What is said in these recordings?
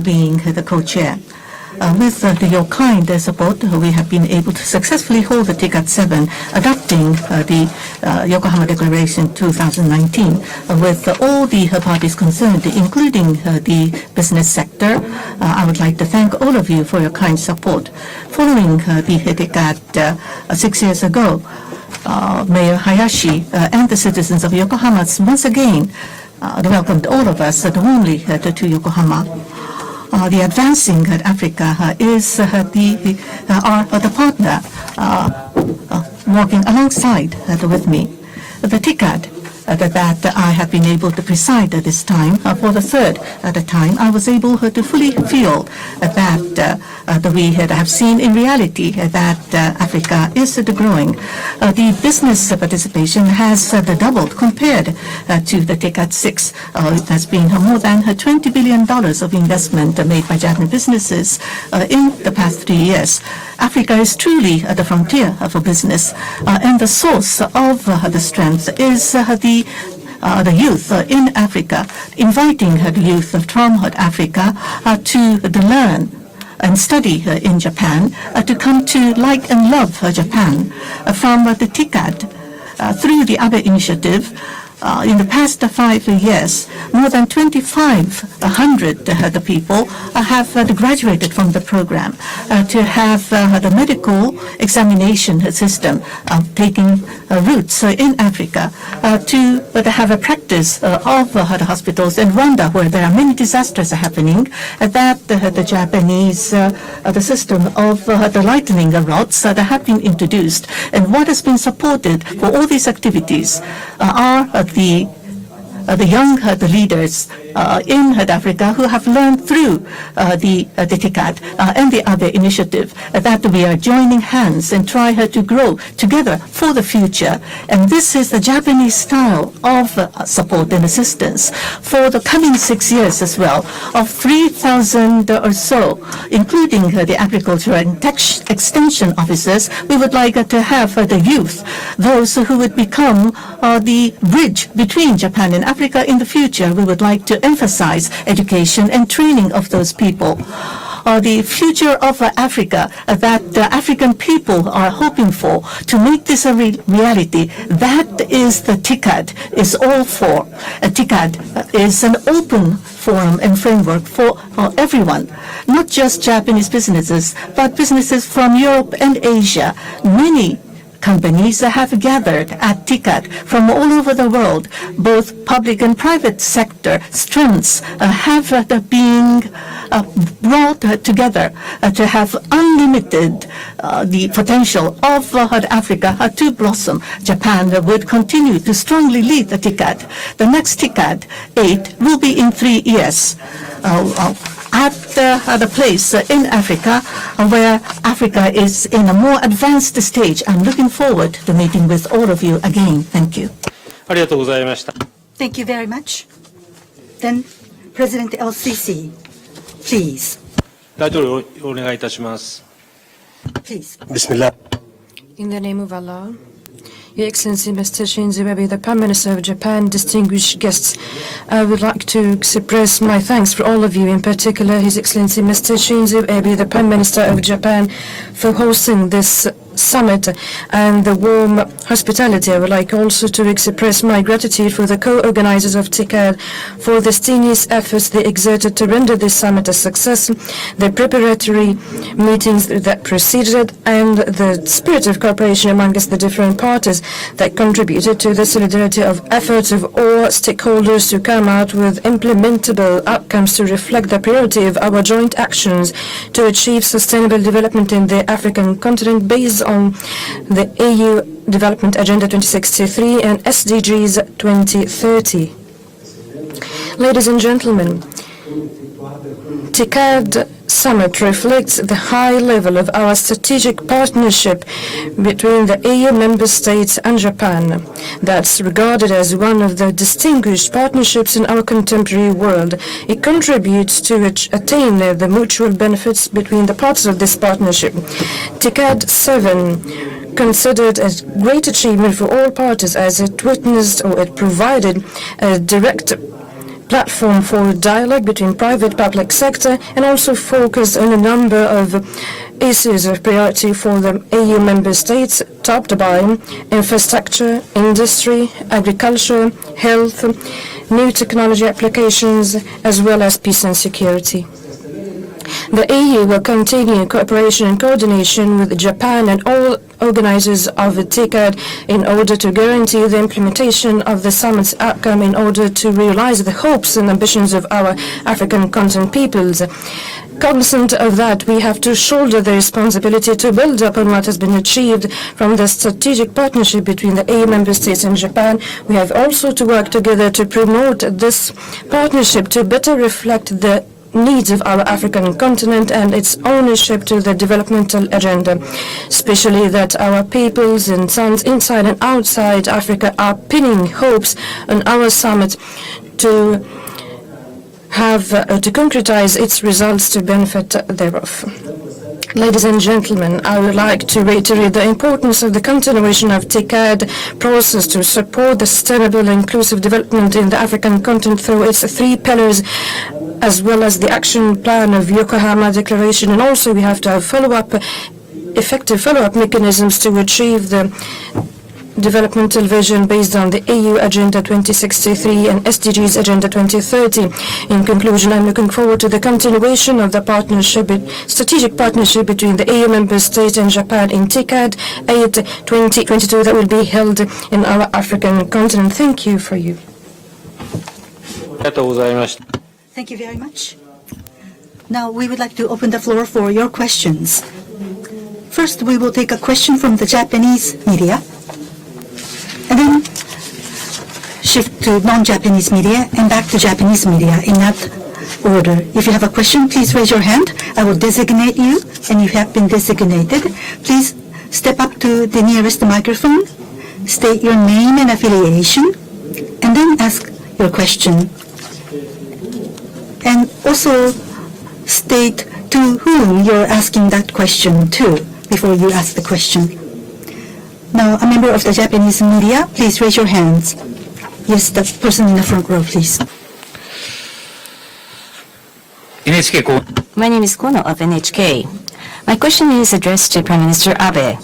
being the co-chair. With your kind support, we have been able to successfully hold the TICAD7, adopting the Yokohama Declaration 2019, with all the parties concerned, including the business sector. I would like to thank all of you for your kind support. Following the TICAD 6 years ago, Mayor Hayashi and the citizens of Yokohama once again welcomed all of us warmly to Yokohama. The Advancing Africa is the partner working alongside with me. The TICAD that I have been able to preside this time, for the third time, I was able to fully feel that we have seen in reality that Africa is growing. The business participation has doubled compared to the TICAD 6. It has been more than $20 billion of investment made by Japanese businesses in the past 3 years. Africa is truly the frontier for business, and the source of the strength is the youth in Africa, inviting the youth from Africa to learn and study in Japan, to come to like and love Japan. From the TICAD, through the Abe initiative, in the past 5 years, more than 2,500 people have graduated from the program to have the medical examination system taking roots in Africa, to have a practice of the hospitals in Rwanda, where there are many disasters happening, that the Japanese, the system of the lightning rods that have been introduced. And what has been supported for all these activities are the young leaders in Africa who have learned through the TICAD and the other initiative that we are joining hands and try to grow together for the future. And this is the Japanese style of support and assistance for the coming 6 years as well, of 3,000 or so, including the agriculture and extension officers. We would like to have the youth, those who would become the bridge between Japan and Africa in the future. We would like to emphasize education and training of those people. The future of Africa that the African people are hoping for, to make this a reality, that is the TICAD is all for. TICAD is an open forum and framework for everyone, not just Japanese businesses, but businesses from Europe and Asia. Many companies have gathered at TICAD from all over the world. Both public and private sector strengths have been brought together to have unlimited the potential of Africa to blossom. Japan would continue to strongly lead the TICAD. The next TICAD 8 will be in 3 years. At the place in Africa where Africa is in a more advanced stage. I'm looking forward to meeting with all of you again. Thank you. Thank you very much. Then, President LCC, please. Please. Bismillah. In the name of Allah, Your Excellency, Mr. Shinzo Abe, the Prime Minister of Japan, distinguished guests, I would like to express my thanks for all of you, in particular His Excellency, Mr. Shinzo Abe, the Prime Minister of Japan, for hosting this summit and the warm hospitality. I would like also to express my gratitude for the co-organizers of TICAD for the strenuous efforts they exerted to render this summit a success, the preparatory meetings that preceded, and the spirit of cooperation amongst the different parties that contributed to the solidarity of efforts of all stakeholders to come out with implementable outcomes to reflect the priority of our joint actions to achieve sustainable development in the African continent based on the AU Development Agenda 2063 and SDGs 2030. Ladies and gentlemen, TICAD Summit reflects the high level of our strategic partnership between the EU member states and Japan. That's regarded as one of the distinguished partnerships in our contemporary world. It contributes to attain the mutual benefits between the parties of this partnership. TICAD7 considered a great achievement for all parties as it witnessed or it provided a direct platform for dialogue between private-public sector and also focused on a number of issues of priority for the EU member states, topped by infrastructure, industry, agriculture, health, new technology applications, as well as peace and security. The EU will continue cooperation and coordination with Japan and all organizers of the TICAD in order to guarantee the implementation of the summit's outcome in order to realize the hopes and ambitions of our African continent peoples. Cognizant of that, we have to shoulder the responsibility to build upon what has been achieved from the strategic partnership between the EU member states and Japan. We have also to work together to promote this partnership to better reflect the needs of our African continent and its ownership to the developmental agenda, especially that our peoples and sons inside and outside Africa are pinning hopes on our summit to concretize its results to benefit thereof. Ladies and gentlemen, I would like to reiterate the importance of the continuation of TICAD process to support the sustainable and inclusive development in the African continent through its 3 pillars, as well as the action plan of Yokohama Declaration. And also we have to have effective follow-up mechanisms to achieve the developmental vision based on the EU Agenda 2063 and SDGs Agenda 2030. In conclusion, I'm looking forward to the continuation of the strategic partnership between the EU member states and Japan in TICAD 8 2022 that will be held in our African continent. Thank you for you. Thank you very much. Now we would like to open the floor for your questions. First, we will take a question from the Japanese media, and then shift to non-Japanese media and back to Japanese media in that order. If you have a question, please raise your hand. I will designate you, and if you have been designated, please step up to the nearest microphone, state your name and affiliation, and then ask your question. And also state to whom you're asking that question to before you ask the question. Now, a member of the Japanese media, please raise your hands. Yes, the person in the front row, please. My name is Kono of NHK. My question is addressed to Prime Minister Abe.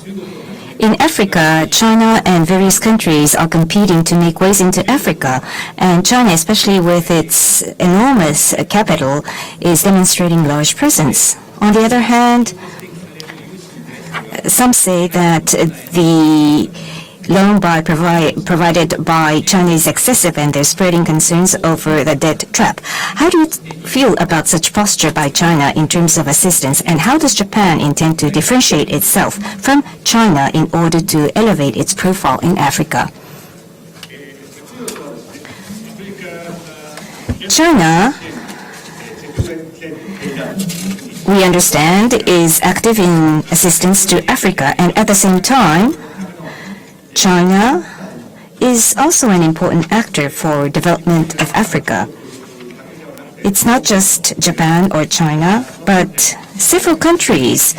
In Africa, China and various countries are competing to make ways into Africa, and China, especially with its enormous capital, is demonstrating large presence. On the other hand, some say that the loan provided by China is excessive and they're spreading concerns over the debt trap. How do you feel about such posture by China in terms of assistance, and how does Japan intend to differentiate itself from China in order to elevate its profile in Africa? China, we understand, is active in assistance to Africa, and at the same time, China is also an important actor for development of Africa. It's not just Japan or China, but several countries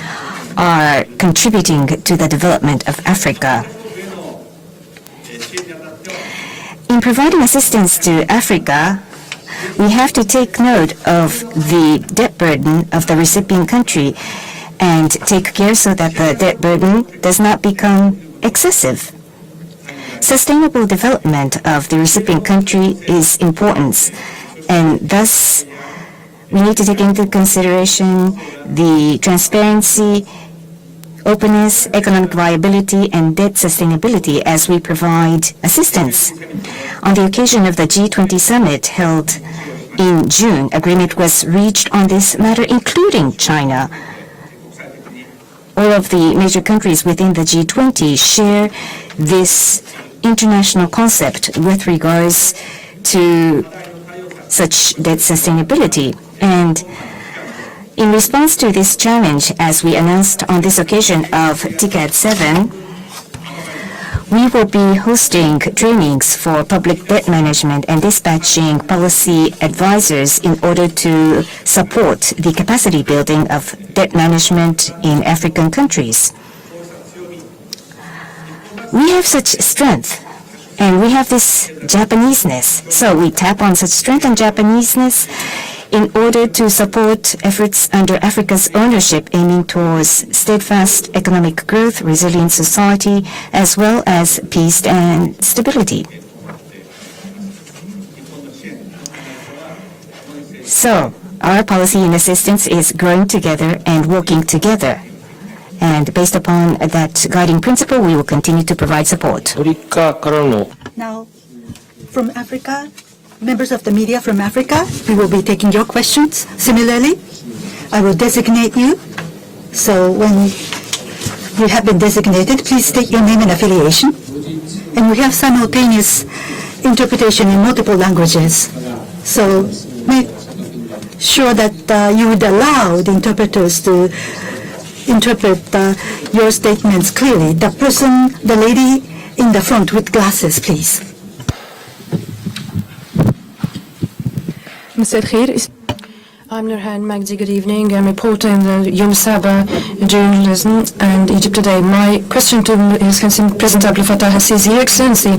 are contributing to the development of Africa. In providing assistance to Africa, we have to take note of the debt burden of the recipient country and take care so that the debt burden does not become excessive. Sustainable development of the recipient country is important, and thus we need to take into consideration the transparency, openness, economic viability, and debt sustainability as we provide assistance. On the occasion of the G20 summit held in June, agreement was reached on this matter, including China. All of the major countries within the G20 share this international concept with regards to such debt sustainability. And in response to this challenge, as we announced on this occasion of TICAD7, we will be hosting trainings for public debt management and dispatching policy advisors in order to support the capacity building of debt management in African countries. We have such strength, And we have this Japaneseness. So we tap on such strength and Japaneseness in order to support efforts under Africa's ownership aiming towards steadfast economic growth, resilient society, as well as peace and stability. So our policy in assistance is growing together and working together. And based upon that guiding principle, we will continue to provide support. Now, from Africa, members of the media from Africa, we will be taking your questions. Similarly, I will designate you. So when you have been designated, please state your name and affiliation. And we have simultaneous interpretation in multiple languages. So make sure that you would allow the interpreters to interpret your statements clearly. The lady in the front with glasses, please. I'm Nurhan Magdi. Good evening. I'm a reporter in the Yom Saba journalism and Egypt Today. My question to His Excellency President Abdel Fattah al-Sisi. Your Excellency,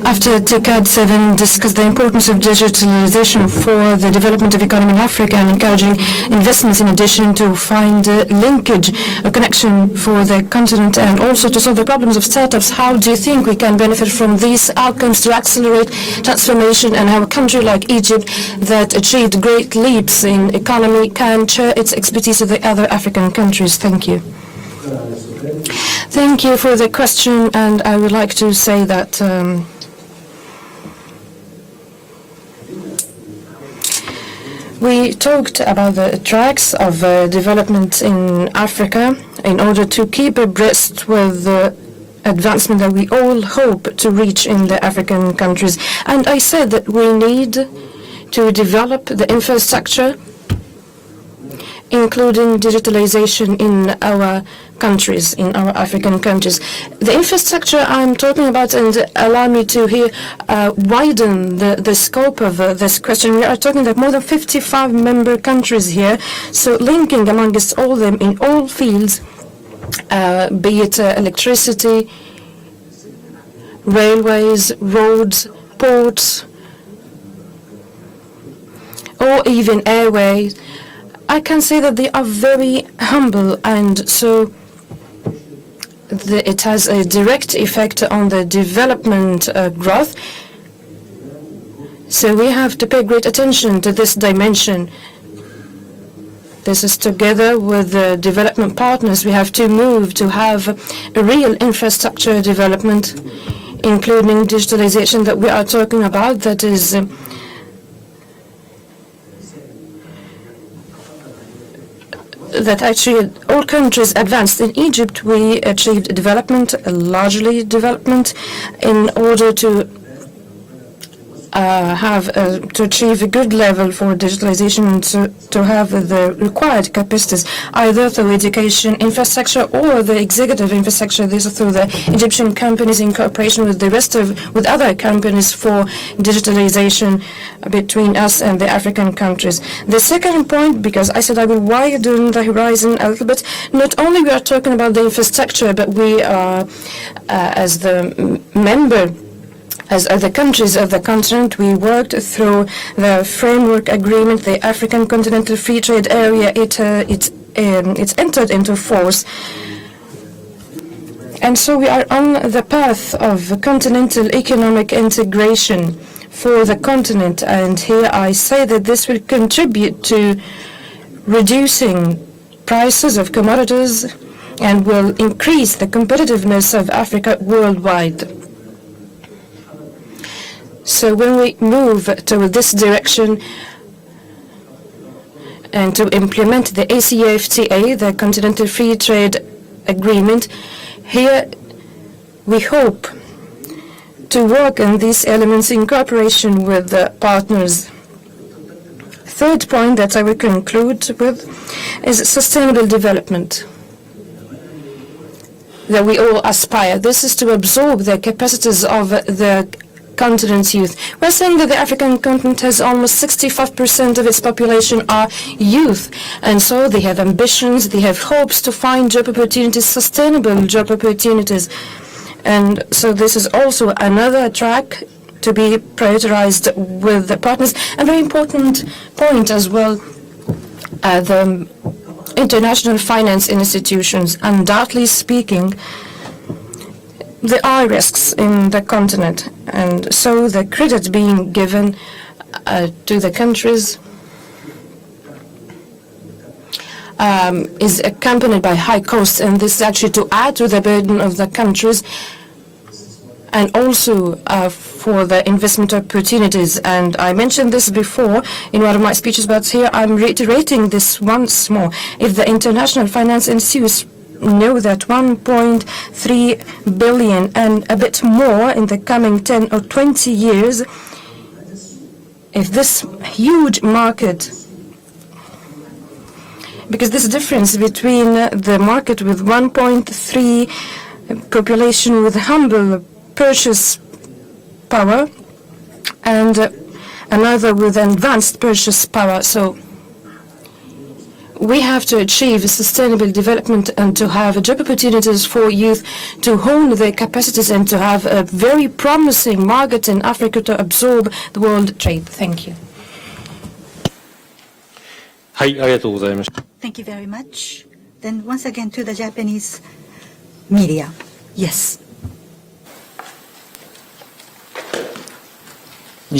after TICAD7 discussed the importance of digitalization for the development of economy in Africa and encouraging investments in addition to find a linkage, a connection for the continent and also to solve the problems of startups, how do you think we can benefit from these outcomes to accelerate transformation and how a country like Egypt that achieved great leaps in economy can share its expertise with the other African countries? Thank you. Thank you for the question, and I would like to say that we talked about the tracks of development in Africa in order to keep abreast with the advancement that we all hope to reach in the African countries. And I said that we need to develop the infrastructure, including digitalization in our countries, in our African countries. The infrastructure I'm talking about, and allow me to here widen the scope of this question. We are talking about more than 55 member countries here, so linking amongst all of them in all fields, be it electricity, railways, roads, ports, or even airways. I can say that they are very humble, and so it has a direct effect on the development growth. So we have to pay great attention to this dimension. This is together with the development partners. We have to move to have a real infrastructure development, including digitalization that we are talking about, that is that actually all countries advanced. In Egypt, we achieved development, largely development, in order to to achieve a good level for digitalization and to have the required capacities, either through education infrastructure or the executive infrastructure. This is through the Egyptian companies in cooperation with with other companies for digitalization between us and the African countries. The second point, because I said I will widen the horizon a little bit, not only we are talking about the infrastructure, but we are, as the member, as other countries of the continent, we worked through the framework agreement, the African Continental Free Trade Area. It's entered into force. And so we are on the path of continental economic integration for the continent. And here I say that this will contribute to reducing prices of commodities and will increase the competitiveness of Africa worldwide. So when we move to this direction and to implement the ACFTA, the Continental Free Trade Agreement, here we hope to work on these elements in cooperation with the partners. Third point that I will conclude with is sustainable development that we all aspire. This is to absorb the capacities of the continent's youth. We're saying that the African continent has almost 65% of its population are youth, and so they have ambitions, they have hopes to find job opportunities, sustainable job opportunities. And so this is also another track to be prioritized with the partners. A very important point as well, the international finance institutions, undoubtedly speaking, there are risks in the continent, and so the credit being given to the countries is accompanied by high costs, and this is actually to add to the burden of the countries and also for the investment opportunities. And I mentioned this before in one of my speeches, but here I'm reiterating this once more. If the international finance institutes know that 1.3 billion and a bit more in the coming 10 or 20 years, if this huge market, because this difference between the market with 1.3 population with humble purchase power and another with advanced purchase power. So we have to achieve sustainable development and to have job opportunities for youth to hone their capacities and to have a very promising market in Africa to absorb the world trade. Thank you. Thank you very much. Then once again to the Japanese media. Yes. My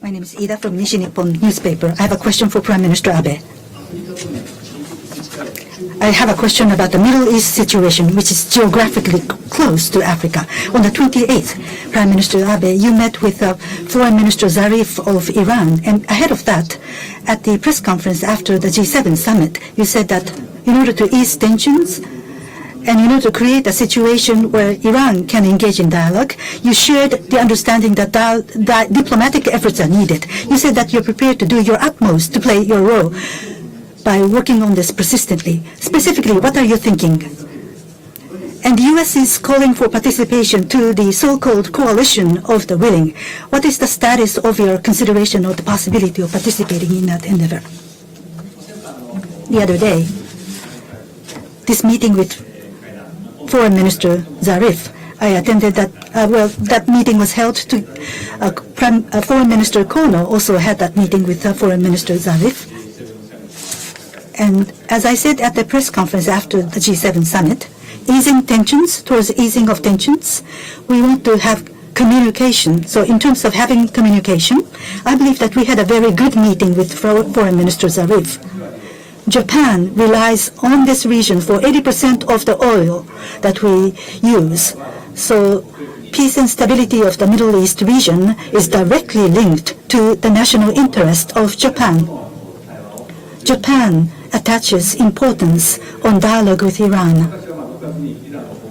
name is Ida from Nishi Nippon newspaper. I have a question for Prime Minister Abe. I have a question about the Middle East situation, which is geographically close to Africa. On the 28th, Prime Minister Abe, you met with Foreign Minister Zarif of Iran. And ahead of that, at the press conference after the G7 summit, you said that in order to ease tensions and in order to create a situation where Iran can engage in dialogue, you shared the understanding that diplomatic efforts are needed. You said that you're prepared to do your utmost to play your role by working on this persistently. Specifically, what are you thinking? And the U.S. is calling for participation to the so-called coalition of the willing. What is the status of your consideration of the possibility of participating in that endeavor? The other day, this meeting with Foreign Minister Zarif, I attended that. That meeting was held to Foreign Minister Kono also had that meeting with Foreign Minister Zarif. And as I said at the press conference after the G7 summit, easing tensions, towards easing of tensions, we want to have communication. So in terms of having communication, I believe that we had a very good meeting with Foreign Minister Zarif. Japan relies on this region for 80% of the oil that we use. So peace and stability of the Middle East region is directly linked to the national interest of Japan. Japan attaches importance on dialogue with Iran.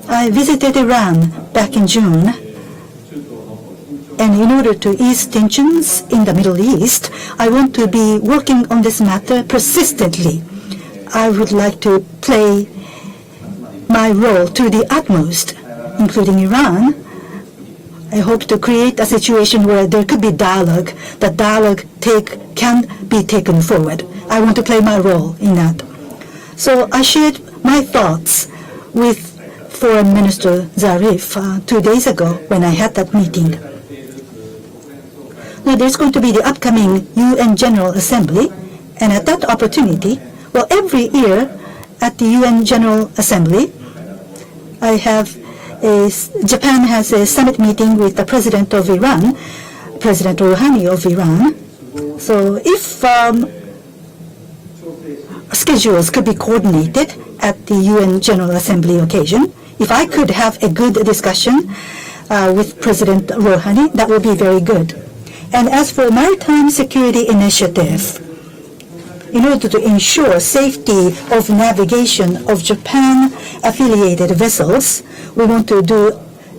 I visited Iran back in June, and in order to ease tensions in the Middle East, I want to be working on this matter persistently. I would like to play my role to the utmost, including Iran. I hope to create a situation where there could be dialogue, that dialogue can be taken forward. I want to play my role in that. So I shared my thoughts with Foreign Minister Zarif 2 days ago when I had that meeting. Now there's going to be the upcoming UN General Assembly, and at that opportunity, well, every year at the UN General Assembly, Japan has a summit meeting with the President of Iran, President Rouhani of Iran. So if schedules could be coordinated at the UN General Assembly occasion, if I could have a good discussion with President Rouhani, that would be very good. And as for maritime security initiative, in order to ensure safety of navigation of Japan-affiliated vessels, we want to do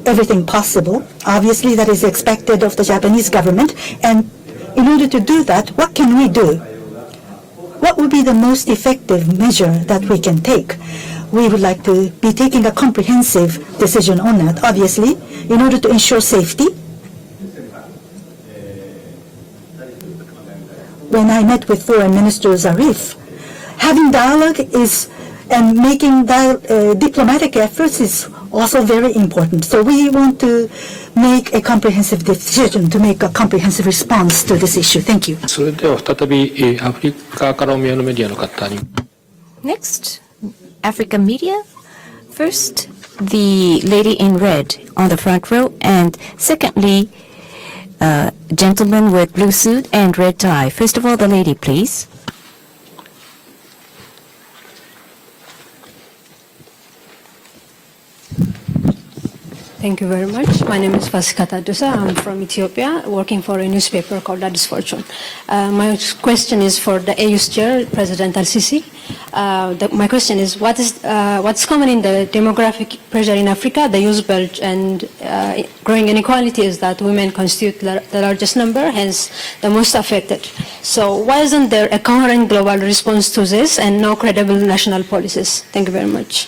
everything possible. Obviously, that is expected of the Japanese government. And in order to do that, what can we do? What would be the most effective measure that we can take? We would like to be taking a comprehensive decision on that, obviously, in order to ensure safety. When I met with Foreign Minister Zarif, having dialogue and making diplomatic efforts is also very important. So we want to make a comprehensive decision, to make a comprehensive response to this issue. Thank you. それでは再び、アフリカからお見合いのメディアの方に。Next, African media. First, the lady in red on the front row, and secondly, gentleman with blue suit and red tie. First of all, the lady, please. Thank you very much. My name is Fasikata Dusa. I'm from Ethiopia, working for a newspaper called Addis Fortune. My question is for the AU's chair, President Al-Sisi. My question is, what's common in the demographic pressure in Africa, the youth bulge, and growing inequality is that women constitute the largest number, hence the most affected. So why isn't there a coherent global response to this and no credible national policies? Thank you very much.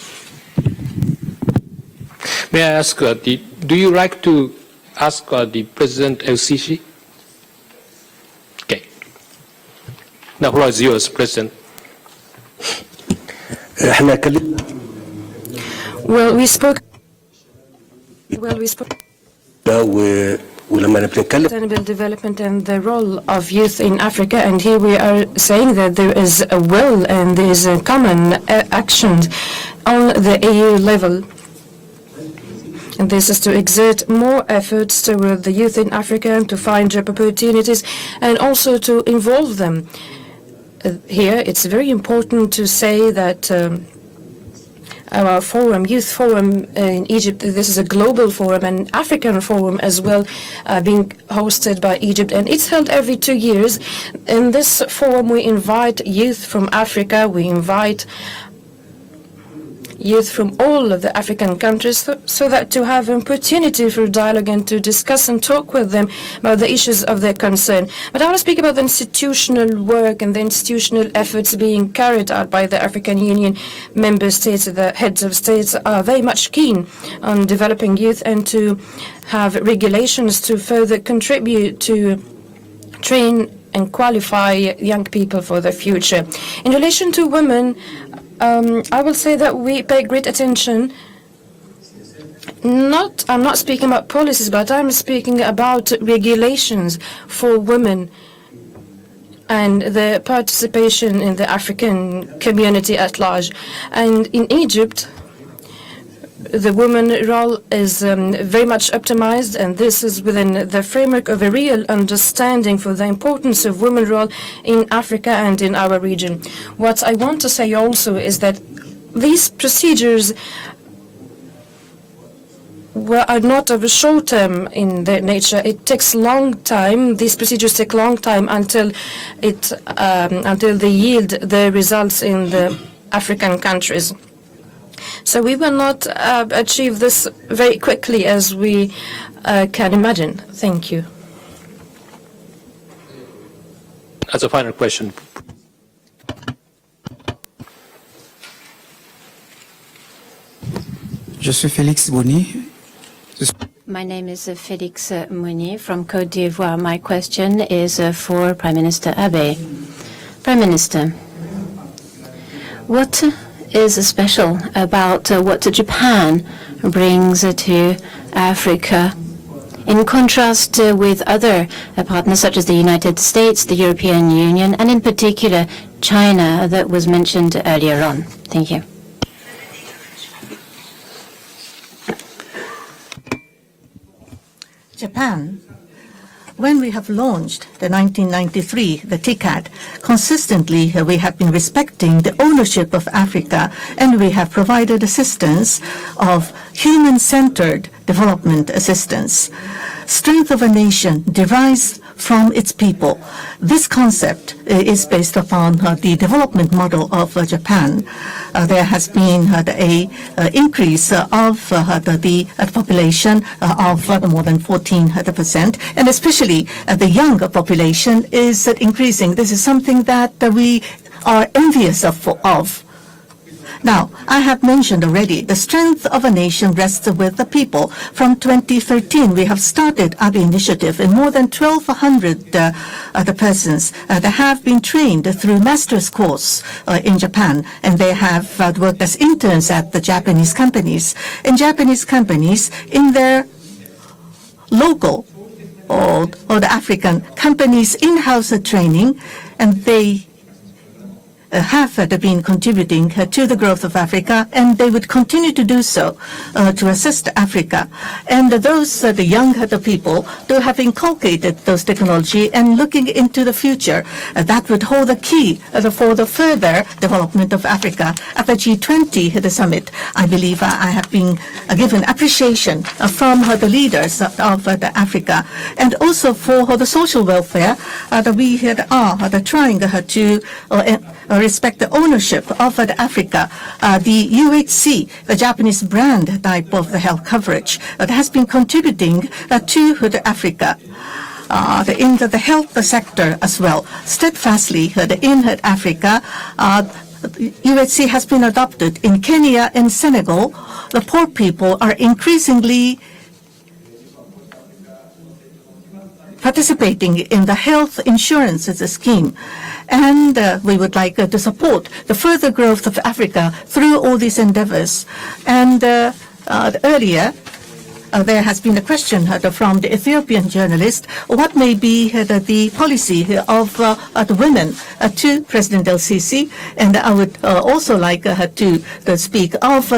May I ask, do you like to ask the President LCC? Okay. The floor is yours, President. Well, we spoke sustainable development and the role of youth in Africa, and here we are saying that there is a will and there is a common action on the AU level. And this is to exert more efforts toward the youth in Africa, to find job opportunities, and also to involve them. Here, it's very important to say that our forum, youth forum in Egypt, this is a global forum, an African forum as well, being hosted by Egypt, and it's held every 2 years. In this forum, we invite youth from Africa, we invite youth from all of the African countries, so that to have an opportunity for dialogue and to discuss and talk with them about the issues of their concern. But I want to speak about the institutional work and the institutional efforts being carried out by the African Union member states. The heads of states are very much keen on developing youth and to have regulations to further contribute to train and qualify young people for the future. In relation to women, I will say that we pay great attention. I'm not speaking about policies, but I'm speaking about regulations for women and the participation in the African community at large. And in Egypt, the woman role is very much optimized, and this is within the framework of a real understanding for the importance of women's role in Africa and in our region. What I want to say also is that these procedures are not of a short term in their nature. It takes long time. These procedures take long time until they yield the results in the African countries. So we will not achieve this very quickly as we can imagine. Thank you. As a final question. Je suis Félix Boni. My name is Félix Mounier from Côte d'Ivoire. My question is for Prime Minister Abe. Prime Minister, what is special about what Japan brings to Africa in contrast with other partners such as the United States, the European Union, and in particular China that was mentioned earlier on? Thank you. Japan, when we have launched the 1993, the TICAD, consistently we have been respecting the ownership of Africa, and we have provided assistance of human-centered development assistance. Strength of a nation derives from its people. This concept is based upon the development model of Japan. There has been an increase of the population of more than 14%, and especially the young population is increasing. This is something that we are envious of. Now, I have mentioned already, the strength of a nation rests with the people. From 2013, we have started Abe Initiative, and more than 1,200 other persons that have been trained through master's course in Japan, and they have worked as interns at the Japanese companies. And Japanese companies, in their local or the African companies' in-house training, and they have been contributing to the growth of Africa, and they would continue to do so to assist Africa. And those, the young people, who have inculcated those technology and looking into the future, that would hold the key for the further development of Africa. At the G20 the summit, I believe I have been given appreciation from the leaders of Africa, and also for the social welfare that we are trying to respect the ownership of Africa. The UHC, the Japanese brand type of the health coverage, that has been contributing to Africa. In the health sector as well, steadfastly in Africa. UHC has been adopted in Kenya and Senegal. The poor people are increasingly participating in the health insurance as a scheme. And we would like to support the further growth of Africa through all these endeavors. And earlier, there has been a question from the Ethiopian journalist, what may be the policy of the women to President El-Sisi, and I would also like to speak of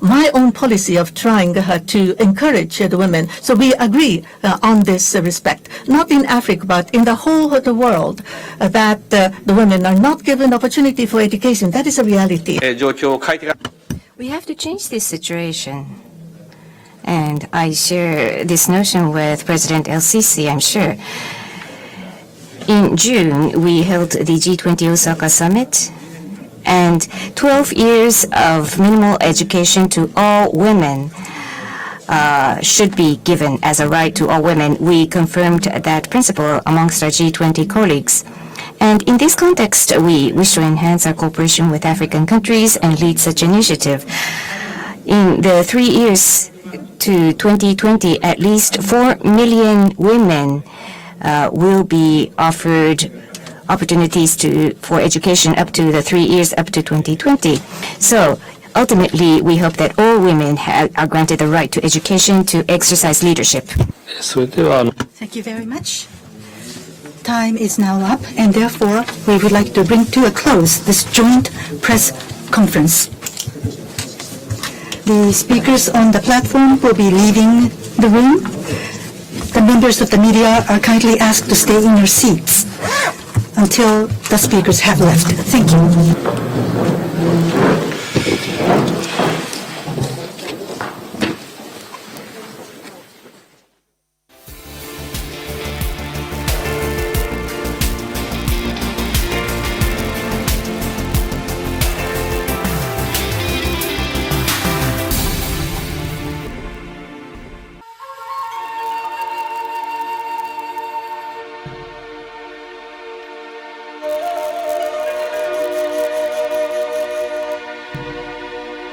my own policy of trying to encourage the women. So we agree on this respect, not in Africa, but in the whole of the world, that the women are not given opportunity for education. That is a reality. We have to change this situation. And I share this notion with President El-Sisi, I'm sure. In June, we held the G20 Osaka Summit, and 12 years of minimal education to all women should be given as a right to all women. We confirmed that principle amongst our G20 colleagues. And in this context, we wish to enhance our cooperation with African countries and lead such initiative. In the 3 years to 2020, at least 4 million women will be offered opportunities for education up to the 3 years up to 2020. So ultimately, we hope that all women are granted the right to education to exercise leadership. Thank you very much. Time is now up, and therefore we would like to bring to a close this joint press conference. The speakers on the platform will be leaving the room. The members of the media are kindly asked to stay in your seats until the speakers have left. Thank you.